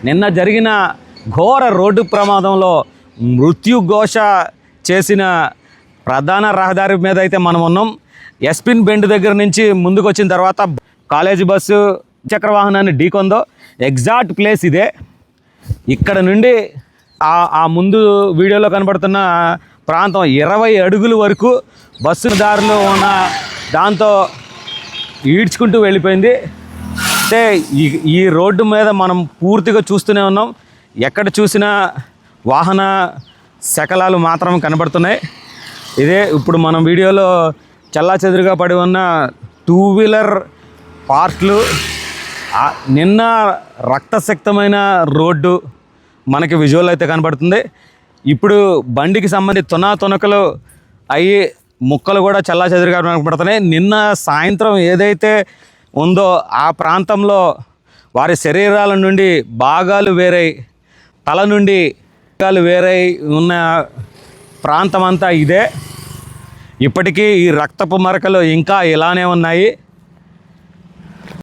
నిన్న జరిగిన ఘోర రోడ్డు ప్రమాదంలో మృత్యుఘోష చేసిన ప్రధాన రహదారి మీద అయితే మనం ఉన్నాం. ఎస్పిన్ బెండ్ దగ్గర నుంచి ముందుకు వచ్చిన తర్వాత కాలేజీ బస్సు చక్రవాహనాన్ని ఢీకొందో ఎగ్జాక్ట్ ప్లేస్ ఇదే. ఇక్కడ నుండి ఆ ముందు వీడియోలో కనబడుతున్న ప్రాంతం 20 అడుగుల వరకు బస్సు దారిలో ఉన్న దాంతో ఈడ్చుకుంటూ వెళ్ళిపోయింది. అంటే ఈ రోడ్డు మీద మనం పూర్తిగా చూస్తూనే ఉన్నాం. ఎక్కడ చూసినా వాహన శకలాలు మాత్రం కనబడుతున్నాయి. ఇదే ఇప్పుడు మనం వీడియోలో చెల్లాచెదురుగా పడి ఉన్న 2 వీలర్ పార్ట్లు. నిన్న రక్తశక్తమైన రోడ్డు మనకి విజువల్ అయితే కనబడుతుంది. ఇప్పుడు బండికి సంబంధించి తునకలు అయ్యి ముక్కలు కూడా చెల్లాచెదురుగా కనబడుతున్నాయి. నిన్న సాయంత్రం ఏదైతే ఉందో ఆ ప్రాంతంలో వారి శరీరాల నుండి భాగాలు వేరై, తల నుండి భాగాలు వేరై ఉన్న ప్రాంతం అంతా ఇదే. ఇప్పటికీ ఈ రక్తపు మరకలు ఇంకా ఇలానే ఉన్నాయి.